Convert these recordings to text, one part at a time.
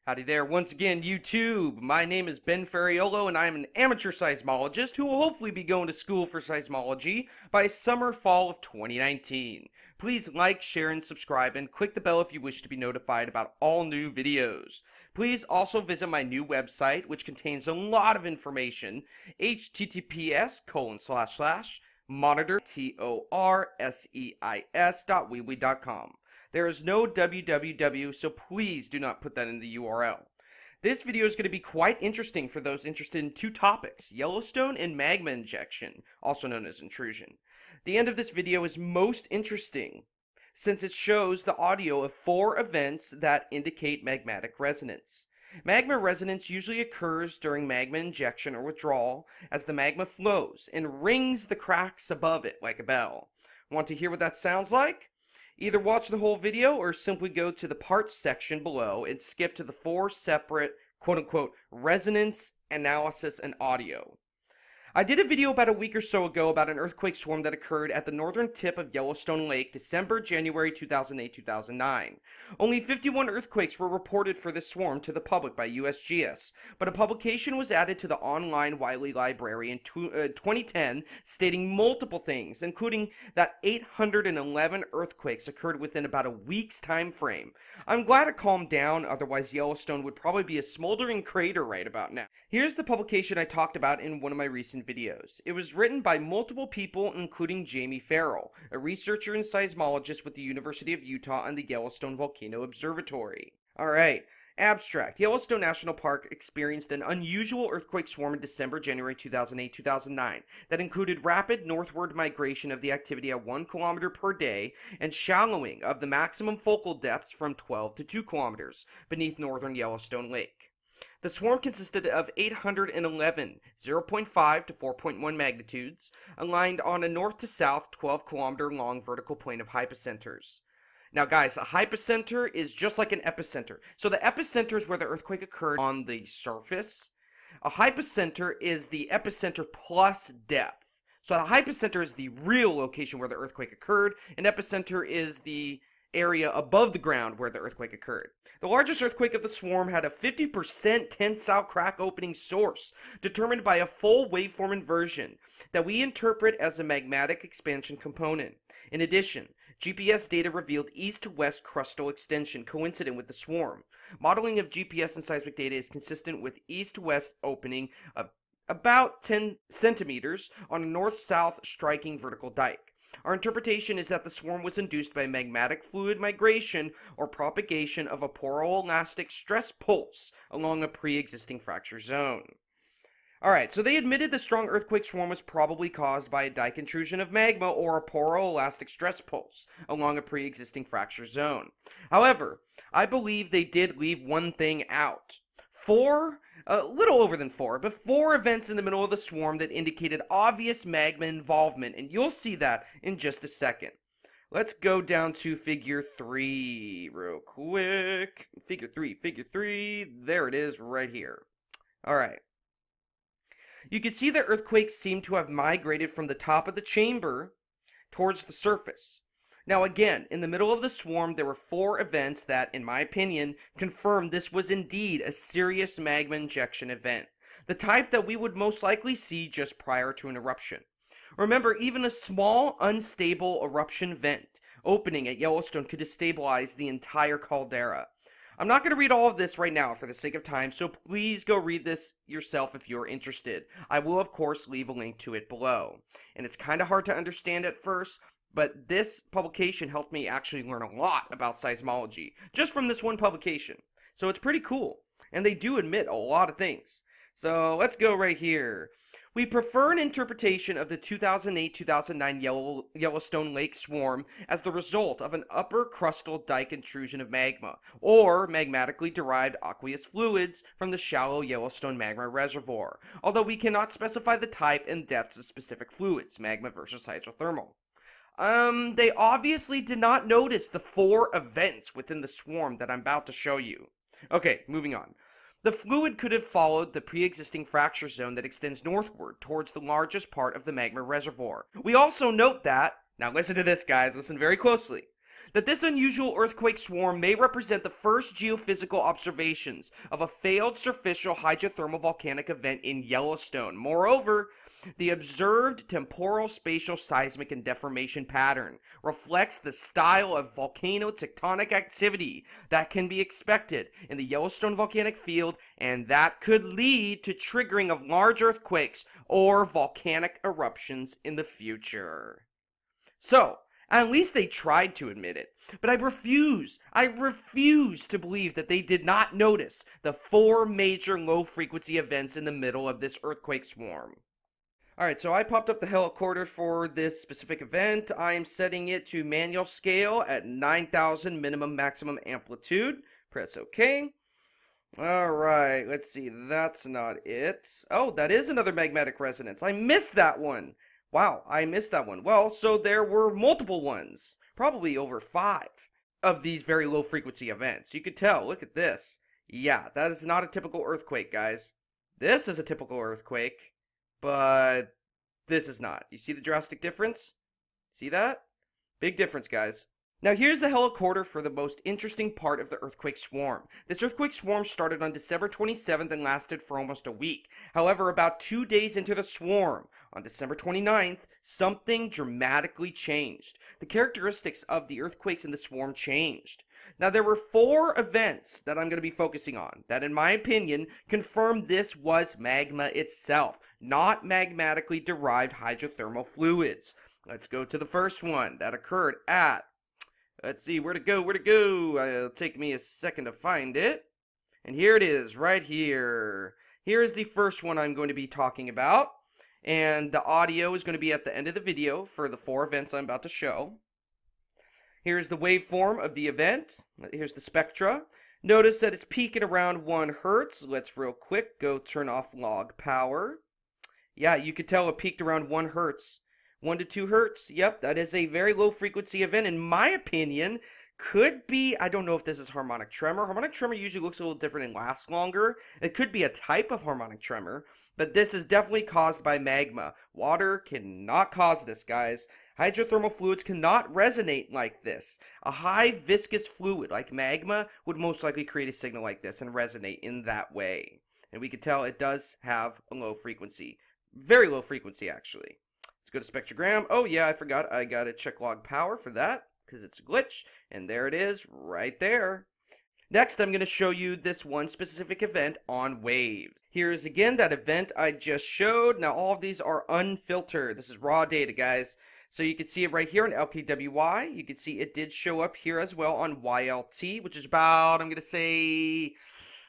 Howdy there once again, YouTube. My name is Ben Ferraiuolo, and I am an amateur seismologist who will hopefully be going to school for seismology by summer-fall of 2019. Please like, share, and subscribe, and click the bell if you wish to be notified about all new videos. Please also visit my new website, which contains a lot of information, https://monitor.com. There is no www, so please do not put that in the URL. This video is going to be quite interesting for those interested in two topics, Yellowstone and magma injection, also known as intrusion. The end of this video is most interesting, since it shows the audio of 4 events that indicate magmatic resonance. Magma resonance usually occurs during magma injection or withdrawal as the magma flows and rings the cracks above it like a bell. Want to hear what that sounds like? Either watch the whole video or simply go to the parts section below and skip to the 4 separate quote-unquote resonance, analysis, and audio. I did a video about a week or so ago about an earthquake swarm that occurred at the northern tip of Yellowstone Lake, January 2008-2009. Only 51 earthquakes were reported for this swarm to the public by USGS, but a publication was added to the online Wiley Library in 2010 stating multiple things, including that 811 earthquakes occurred within about a week's time frame. I'm glad it calmed down, otherwise Yellowstone would probably be a smoldering crater right about now. Here's the publication I talked about in one of my recent videos. It was written by multiple people, including Jamie Farrell, a researcher and seismologist with the University of Utah and the Yellowstone Volcano Observatory. Alright, abstract. Yellowstone National Park experienced an unusual earthquake swarm in January 2008-2009 that included rapid northward migration of the activity at 1 kilometer per day and shallowing of the maximum focal depths from 12 to 2 kilometers beneath northern Yellowstone Lake. The swarm consisted of 811 0.5 to 4.1 magnitudes, aligned on a north to south 12-kilometer long vertical plane of hypocenters. Now guys, a hypocenter is just like an epicenter. So the epicenter is where the earthquake occurred on the surface. A hypocenter is the epicenter plus depth. So the hypocenter is the real location where the earthquake occurred, and epicenter is the area above the ground where the earthquake occurred. The largest earthquake of the swarm had a 50% tensile crack opening source, determined by a full waveform inversion that we interpret as a magmatic expansion component. In addition, GPS data revealed east-to-west crustal extension coincident with the swarm. Modeling of GPS and seismic data is consistent with east-to-west opening of about 10 centimeters on a north-south striking vertical dike. Our interpretation is that the swarm was induced by magmatic fluid migration or propagation of a poroelastic stress pulse along a pre-existing fracture zone. Alright, so they admitted the strong earthquake swarm was probably caused by a dike intrusion of magma or a poroelastic stress pulse along a pre-existing fracture zone. However, I believe they did leave one thing out. A little over than 4, but 4 events in the middle of the swarm that indicated obvious magma involvement, and you'll see that in just a second. Let's go down to figure 3 real quick. Figure 3, there it is right here. Alright. You can see that earthquakes seem to have migrated from the top of the chamber towards the surface. Now again, in the middle of the swarm, there were 4 events that, in my opinion, confirmed this was indeed a serious magma injection event, the type that we would most likely see just prior to an eruption. Remember, even a small, unstable eruption vent opening at Yellowstone could destabilize the entire caldera. I'm not going to read all of this right now for the sake of time, so please go read this yourself if you're interested. I will, of course, leave a link to it below. And it's kind of hard to understand at first, but this publication helped me actually learn a lot about seismology, just from this one publication. So it's pretty cool, and they do admit a lot of things. So let's go right here. We prefer an interpretation of the 2008-2009 Yellowstone Lake swarm as the result of an upper crustal dike intrusion of magma, or magmatically derived aqueous fluids from the shallow Yellowstone magma reservoir, although we cannot specify the type and depths of specific fluids, magma versus hydrothermal. They obviously did not notice the 4 events within the swarm that I'm about to show you. Okay, moving on. The fluid could have followed the pre-existing fracture zone that extends northward towards the largest part of the magma reservoir. We also note that, now listen to this guys, listen very closely. that this unusual earthquake swarm may represent the first geophysical observations of a failed superficial hydrothermal volcanic event in Yellowstone. Moreover, the observed temporal, spatial, seismic, and deformation pattern reflects the style of volcano tectonic activity that can be expected in the Yellowstone volcanic field, and that could lead to triggering of large earthquakes or volcanic eruptions in the future. So, at least they tried to admit it, but I refuse to believe that they did not notice the 4 major low-frequency events in the middle of this earthquake swarm. Alright, so I popped up the helicorder for this specific event. I am setting it to manual scale at 9,000 minimum maximum amplitude. Press OK. Alright, let's see, that's not it. Oh, that is another magmatic resonance. I missed that one. Wow, I missed that one. Well, so there were multiple ones, probably over 5 of these very low frequency events. You could tell, look at this. Yeah, that is not a typical earthquake, guys. This is a typical earthquake, but this is not. You see the drastic difference? See that? Big difference, guys. Now here's the helicorder for the most interesting part of the earthquake swarm. This earthquake swarm started on December 27th and lasted for almost a week. However, about 2 days into the swarm, on December 29th, something dramatically changed. The characteristics of the earthquakes in the swarm changed. Now there were 4 events that I'm going to be focusing on that, in my opinion, confirmed this was magma itself, not magmatically derived hydrothermal fluids. Let's go to the first one that occurred at, let's see, where to go? It'll take me a second to find it. And here it is, right here. Here is the first one I'm going to be talking about. And the audio is going to be at the end of the video for the 4 events I'm about to show. Here's the waveform of the event. Here's the spectra. Notice that it's peaking around 1 hertz. Let's real quick go turn off log power. Yeah, you could tell it peaked around 1 hertz. 1 to 2 hertz. Yep, that is a very low frequency event. In my opinion, could be, I don't know if this is harmonic tremor. Harmonic tremor usually looks a little different and lasts longer. It could be a type of harmonic tremor, but this is definitely caused by magma. Water cannot cause this, guys. Hydrothermal fluids cannot resonate like this. A high viscous fluid like magma would most likely create a signal like this and resonate in that way. And we can tell it does have a low frequency. Very low frequency, actually. Let's go to spectrogram. Oh yeah, I forgot. I gotta check log power for that because it's a glitch. And there it is, right there. Next, I'm going to show you this one specific event on waves. Here's again that event I just showed. Now all of these are unfiltered. This is raw data, guys. So you can see it right here on LKWY. You can see it did show up here as well on YLT, which is about, I'm going to say,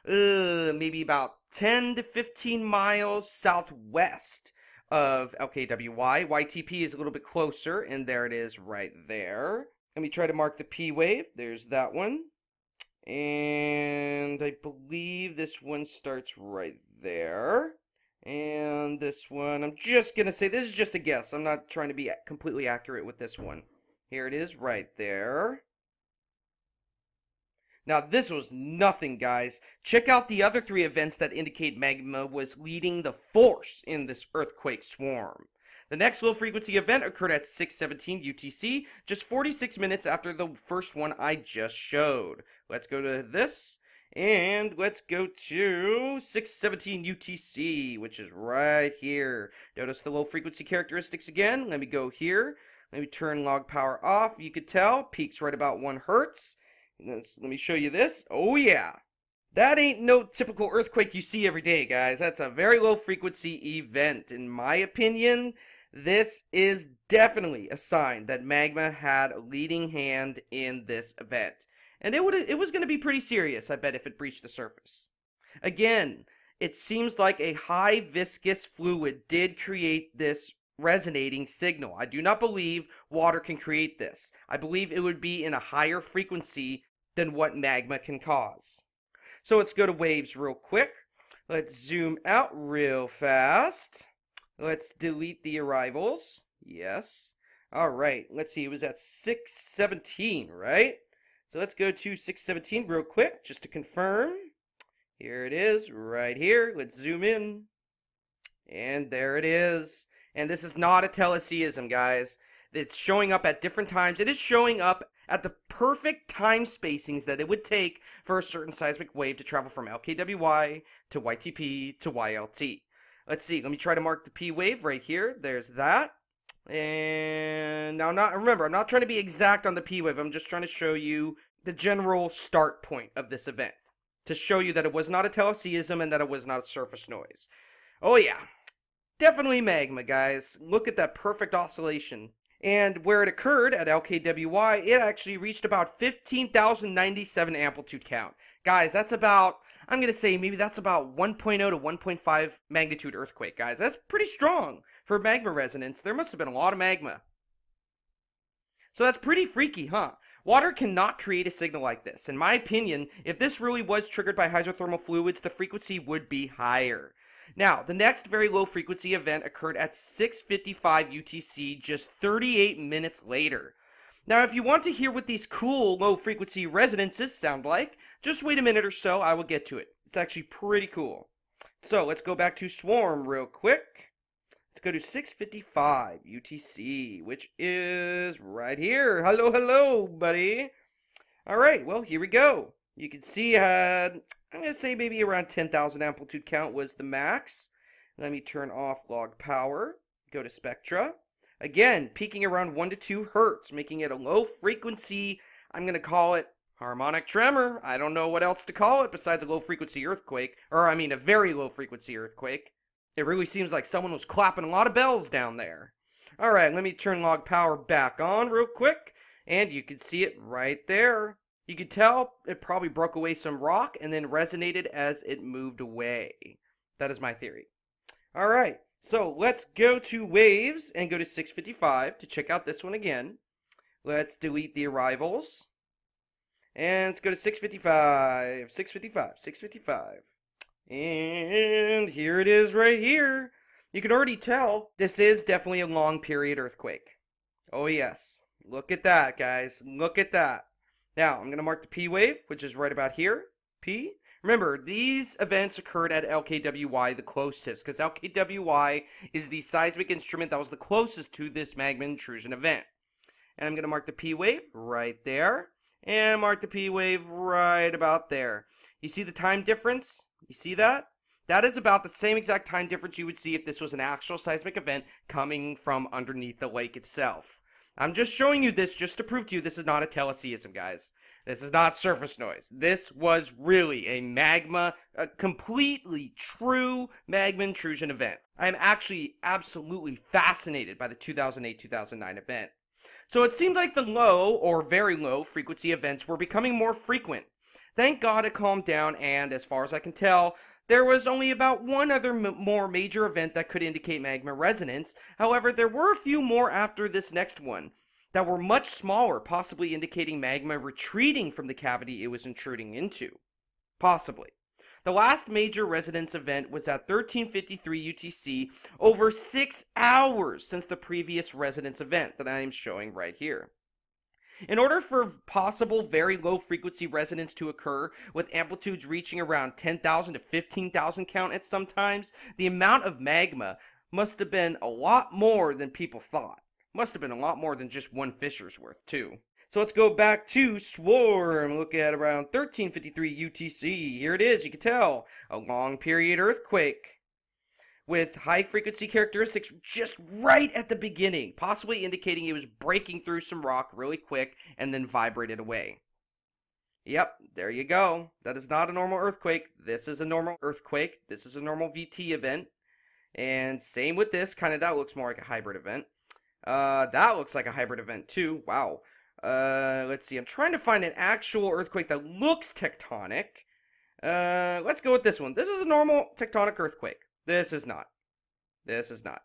maybe about 10 to 15 miles southwest of LKWY. YTP is a little bit closer, and there it is right there. Let me try to mark the P wave. There's that one. And I believe this one starts right there. And this one, I'm just going to say, this is just a guess. I'm not trying to be completely accurate with this one. Here it is right there. Now, this was nothing, guys. Check out the other 3 events that indicate magma was leading the force in this earthquake swarm. The next low-frequency event occurred at 6:17 UTC, just 46 minutes after the first one I just showed. Let's go to this, and let's go to 6:17 UTC, which is right here. Notice the low-frequency characteristics again. Let me go here. Let me turn log power off. You could tell, peaks right about 1 hertz. Let me show you this. Oh yeah, that ain't no typical earthquake you see every day, guys. That's a very low frequency event. In my opinion, this is definitely a sign that magma had a leading hand in this event. And it was going to be pretty serious, I bet, if it breached the surface. Again, it seems like a high viscous fluid did create this resonating signal. I do not believe water can create this. I believe it would be in a higher frequency than what magma can cause. So let's go to waves real quick. Let's zoom out real fast. Let's delete the arrivals. Yes. All right. Let's see. It was at 6:17, right? So let's go to 6:17 real quick just to confirm. Here it is right here. Let's zoom in. And there it is. And this is not a teleseism, guys. It's showing up at different times. It is showing up at the perfect time spacings that it would take for a certain seismic wave to travel from LKWY to YTP to YLT. Let's see, let me try to mark the P wave right here. There's that. And now, remember, I'm not trying to be exact on the P wave. I'm just trying to show you the general start point of this event, to show you that it was not a teleseism and that it was not a surface noise. Oh yeah, definitely magma, guys. Look at that perfect oscillation. And where it occurred at LKWY, it actually reached about 15,097 amplitude count. Guys, that's about, I'm going to say maybe that's about 1.0 to 1.5 magnitude earthquake, guys. That's pretty strong for magma resonance. There must have been a lot of magma. So that's pretty freaky, huh? Water cannot create a signal like this. In my opinion, if this really was triggered by hydrothermal fluids, the frequency would be higher. Now, the next very low frequency event occurred at 6:55 UTC just 38 minutes later. Now, if you want to hear what these cool low frequency resonances sound like, just wait a minute or so, I will get to it. It's actually pretty cool. So, let's go back to Swarm real quick. Let's go to 6:55 UTC, which is right here. Hello, hello, buddy. Alright, well, here we go. You can see I'm going to say maybe around 10,000 amplitude count was the max. Let me turn off log power, go to spectra. Again, peaking around 1 to 2 hertz, making it a low frequency, I'm going to call it harmonic tremor. I don't know what else to call it besides a low frequency earthquake, or I mean a very low frequency earthquake. It really seems like someone was clapping a lot of bells down there. Alright, let me turn log power back on real quick, and you can see it right there. You could tell it probably broke away some rock and then resonated as it moved away. That is my theory. Alright, so let's go to waves and go to 6:55 to check out this one again. Let's delete the arrivals. And let's go to 6:55, 6:55, 6:55. And here it is right here. You can already tell this is definitely a long period earthquake. Oh yes, look at that, guys. Look at that. Now, I'm going to mark the P wave, which is right about here. P. Remember, these events occurred at LKWY the closest, because LKWY is the seismic instrument that was the closest to this magma intrusion event. And I'm going to mark the P wave right there, and mark the P wave right about there. You see the time difference? You see that? That is about the same exact time difference you would see if this was an actual seismic event coming from underneath the lake itself. I'm just showing you this just to prove to you this is not a teleseism, guys. This is not surface noise. This was really a magma, a completely true magma intrusion event. I am actually absolutely fascinated by the 2008-2009 event. So it seemed like the low or very low frequency events were becoming more frequent. Thank God it calmed down, and as far as I can tell, there was only about one other more major event that could indicate magma resonance. However, there were a few more after this next one that were much smaller, possibly indicating magma retreating from the cavity it was intruding into. Possibly. The last major resonance event was at 1353 UTC, over 6 hours since the previous resonance event that I am showing right here. In order for possible very low frequency resonance to occur, with amplitudes reaching around 10,000 to 15,000 count at some times, the amount of magma must have been a lot more than people thought. Must have been a lot more than just one fissure's worth, too. So let's go back to Swarm. Look at around 1353 UTC. Here it is, you can tell. A long period earthquake with high frequency characteristics just right at the beginning, possibly indicating it was breaking through some rock really quick and then vibrated away. Yep, there you go. That is not a normal earthquake. This is a normal earthquake. This is a normal VT event. And same with this, that looks more like a hybrid event. That looks like a hybrid event too. Wow. Let's see. I'm trying to find an actual earthquake that looks tectonic. Let's go with this one. This is a normal tectonic earthquake. This is not. This is not.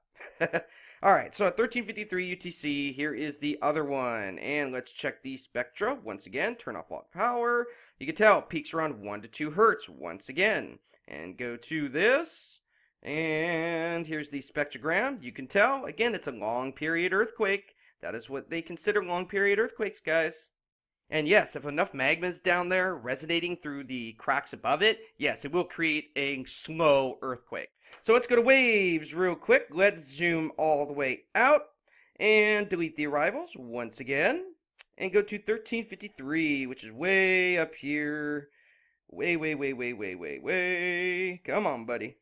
Alright, so at 1353 UTC, here is the other one. And let's check the spectra once again. Turn off log power. You can tell it peaks around 1 to 2 hertz once again. And go to this. And here's the spectrogram. You can tell, again, it's a long period earthquake. That is what they consider long period earthquakes, guys. And yes, if enough magma is down there resonating through the cracks above it, yes, it will create a slow earthquake. So let's go to waves real quick. Let's zoom all the way out and delete the arrivals once again. and go to 1353, which is way up here. Way, way, way, way, way, way, way. Come on, buddy.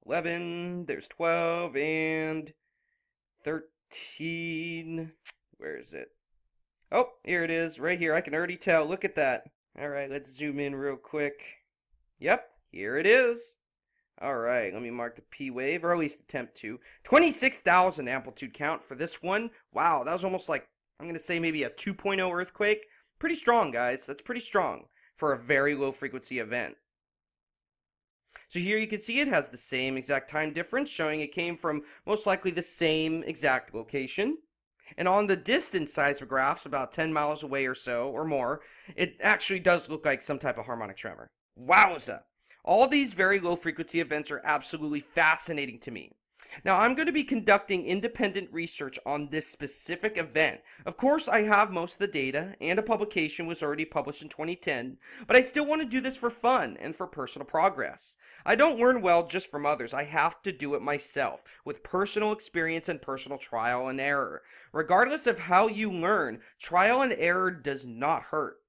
11, there's 12, and 13. Where is it? Oh, here it is, right here. I can already tell. Look at that. All right, let's zoom in real quick. Yep, here it is. All right, let me mark the P wave, or at least attempt to. 26,000 amplitude count for this one. Wow, that was almost like, I'm going to say maybe a 2.0 earthquake. Pretty strong, guys. That's pretty strong for a very low frequency event. So here you can see it has the same exact time difference, showing it came from most likely the same exact location. And on the distance seismographs, about 10 miles away or so, or more, it actually does look like some type of harmonic tremor. Wowza! All these very low frequency events are absolutely fascinating to me. Now, I'm going to be conducting independent research on this specific event. Of course, I have most of the data, and a publication was already published in 2010, but I still want to do this for fun and for personal progress. I don't learn well just from others. I have to do it myself, with personal experience and personal trial and error. Regardless of how you learn, trial and error does not hurt.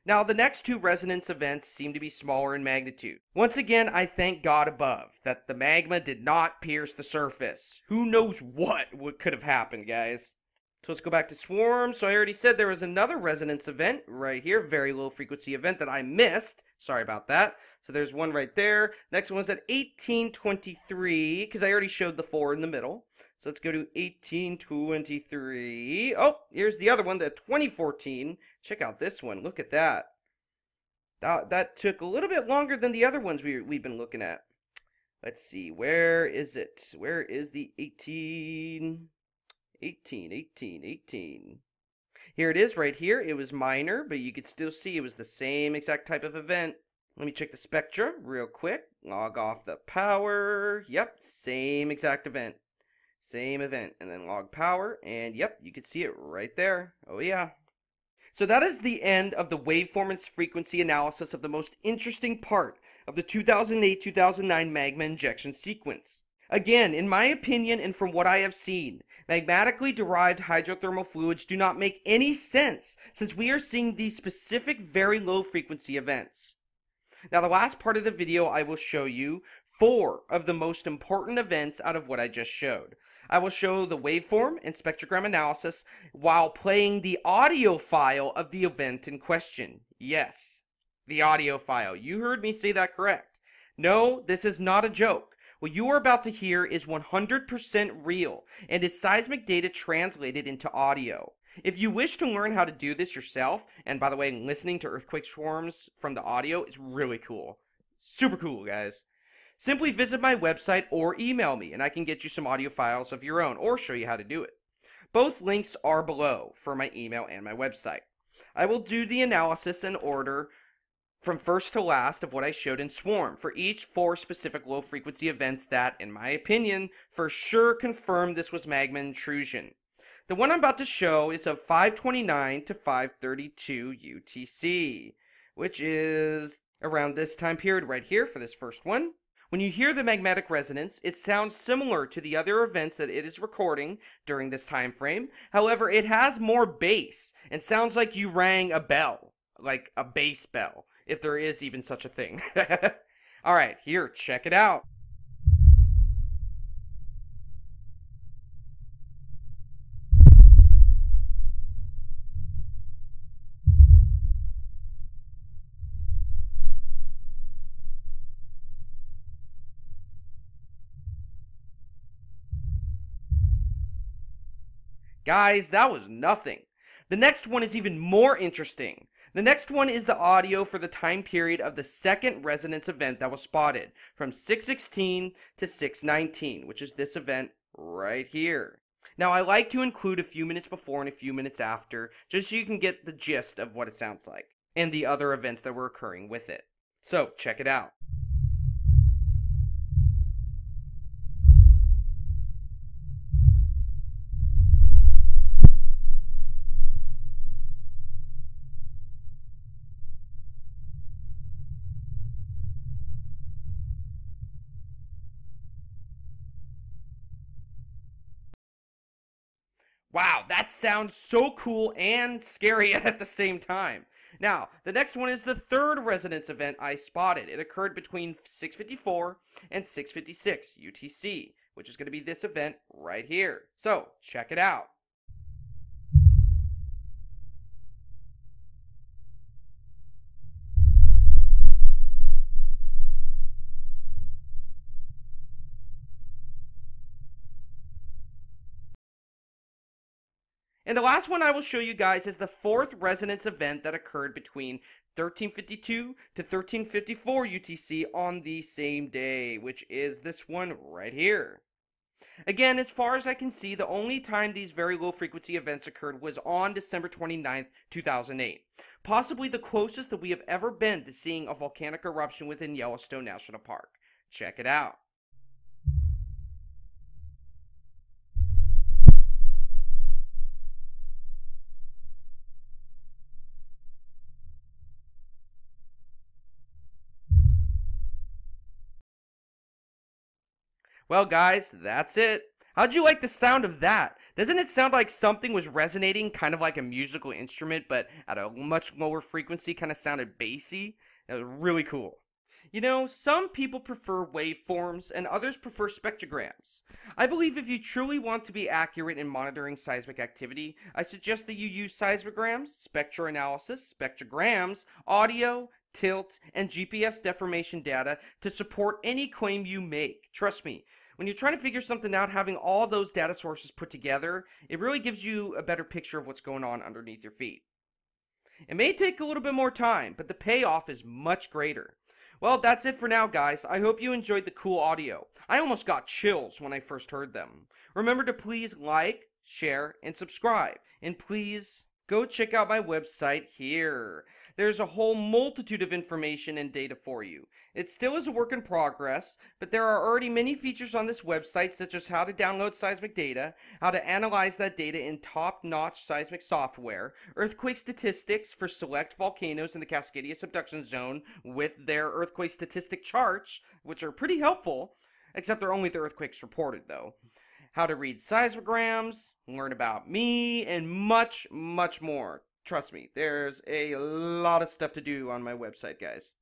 Now, the next two resonance events seem to be smaller in magnitude. Once again, I thank God above that the magma did not pierce the surface. Who knows what could have happened, guys? So let's go back to Swarm. So I already said there was another resonance event right here, very low frequency event that I missed. Sorry about that. So there's one right there. Next one was at 1823, because I already showed the 4 in the middle. So let's go to 1823. Oh, here's the other one, the 2014. Check out this one. Look at that. That took a little bit longer than the other ones we've been looking at. Let's see. Where is it? Where is the 18? 18. Here it is right here. It was minor, but you could still see it was the same exact type of event. Let me check the spectra real quick. Log off the power. Yep, same exact event. Same event, and then log power, and yep, you can see it right there. Oh yeah. So that is the end of the waveform and frequency analysis of the most interesting part of the 2008-2009 magma injection sequence. Again, in my opinion and from what I have seen, magmatically derived hydrothermal fluids do not make any sense since we are seeing these specific very low frequency events. Now, the last part of the video I will show you 4 of the most important events out of what I just showed. I will show the waveform and spectrogram analysis while playing the audio file of the event in question. Yes, the audio file. You heard me say that correct. No, this is not a joke. What you are about to hear is 100% real and is seismic data translated into audio. If you wish to learn how to do this yourself, and by the way, listening to earthquake swarms from the audio is really cool. Super cool, guys. Simply visit my website or email me and I can get you some audio files of your own or show you how to do it. Both links are below for my email and my website. I will do the analysis in order from first to last of what I showed in Swarm for each 4 specific low frequency events that, in my opinion, for sure confirm this was magma intrusion. The one I'm about to show is of 529 to 532 UTC, which is around this time period right here for this first one. When you hear the magmatic resonance, it sounds similar to the other events that it is recording during this time frame. However, it has more bass and sounds like you rang a bell, like a bass bell, if there is even such a thing. Alright, here, check it out. Guys, that was nothing. The next one is even more interesting. The next one is the audio for the time period of the second resonance event that was spotted, from 616 to 619, which is this event right here. Now, I like to include a few minutes before and a few minutes after, just so you can get the gist of what it sounds like, and the other events that were occurring with it. So, check it out. Wow, that sounds so cool and scary at the same time. Now, the next one is the third resonance event I spotted. It occurred between 6:54 and 6:56 UTC, which is going to be this event right here. So, check it out. And the last one I will show you guys is the fourth resonance event that occurred between 1352 to 1354 UTC on the same day, which is this one right here. Again, as far as I can see, the only time these very low frequency events occurred was on December 29th, 2008. Possibly the closest that we have ever been to seeing a volcanic eruption within Yellowstone National Park. Check it out. Well, guys, that's it. How'd you like the sound of that? Doesn't it sound like something was resonating, kind of like a musical instrument, but at a much lower frequency, kind of sounded bassy? That was really cool. You know, some people prefer waveforms and others prefer spectrograms. I believe if you truly want to be accurate in monitoring seismic activity, I suggest that you use seismograms, spectroanalysis, spectrograms, audio, tilt, and GPS deformation data to support any claim you make. Trust me, when you're trying to figure something out, having all those data sources put together, it really gives you a better picture of what's going on underneath your feet. It may take a little bit more time, but the payoff is much greater. Well, that's it for now, guys. I hope you enjoyed the cool audio. I almost got chills when I first heard them. Remember to please like, share, and subscribe. And please go check out my website here. There's a whole multitude of information and data for you. It still is a work in progress, but there are already many features on this website, such as how to download seismic data, how to analyze that data in top-notch seismic software, earthquake statistics for select volcanoes in the Cascadia subduction zone with their earthquake statistic charts, which are pretty helpful, except they're only the earthquakes reported though. How to read seismograms, learn about me, and much, much more. Trust me, there's a lot of stuff to do on my website, guys.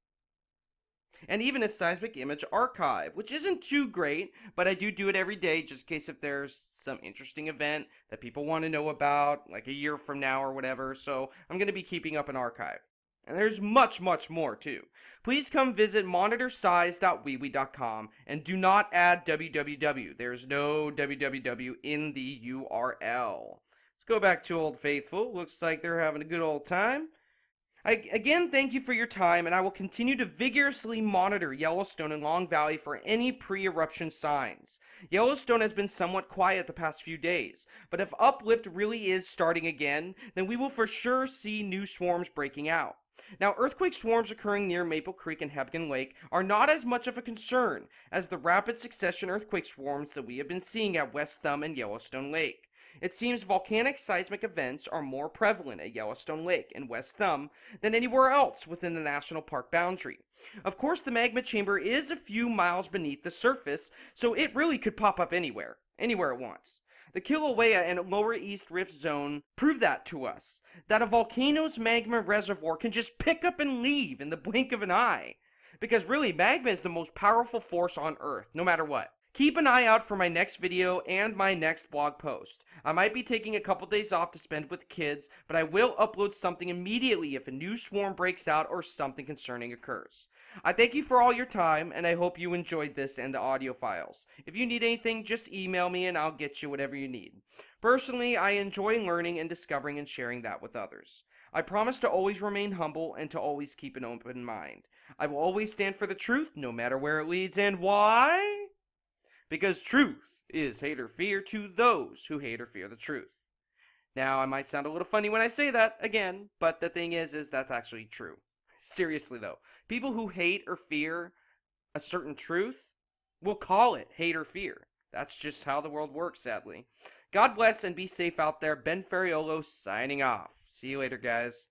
And even a seismic image archive, which isn't too great, but I do it every day just in case if there's some interesting event that people want to know about, like a year from now or whatever, so I'm going to be keeping up an archive. And there's much, much more too. Please come visit monitorsize.wewe.com and do not add www. There's no www in the URL. Let's go back to Old Faithful. Looks like they're having a good old time. Again, thank you for your time, and I will continue to vigorously monitor Yellowstone and Long Valley for any pre-eruption signs. Yellowstone has been somewhat quiet the past few days, but if uplift really is starting again, then we will for sure see new swarms breaking out. Now, earthquake swarms occurring near Maple Creek and Hebgen Lake are not as much of a concern as the rapid succession earthquake swarms that we have been seeing at West Thumb and Yellowstone Lake. It seems volcanic seismic events are more prevalent at Yellowstone Lake and West Thumb than anywhere else within the national park boundary. Of course, the magma chamber is a few miles beneath the surface, so it really could pop up anywhere it wants. The Kilauea and Lower East Rift Zone prove that to us, that a volcano's magma reservoir can just pick up and leave in the blink of an eye. Because really, magma is the most powerful force on Earth, no matter what. Keep an eye out for my next video and my next blog post. I might be taking a couple days off to spend with kids, but I will upload something immediately if a new swarm breaks out or something concerning occurs. I thank you for all your time, and I hope you enjoyed this and the audio files. If you need anything, just email me and I'll get you whatever you need. Personally, I enjoy learning and discovering and sharing that with others. I promise to always remain humble and to always keep an open mind. I will always stand for the truth, no matter where it leads, and why? Because truth is hate or fear to those who hate or fear the truth. Now, I might sound a little funny when I say that, again, but the thing is that's actually true. Seriously, though, people who hate or fear a certain truth will call it hate or fear. That's just how the world works, sadly. God bless and be safe out there. Ben Ferraiuolo signing off. See you later, guys.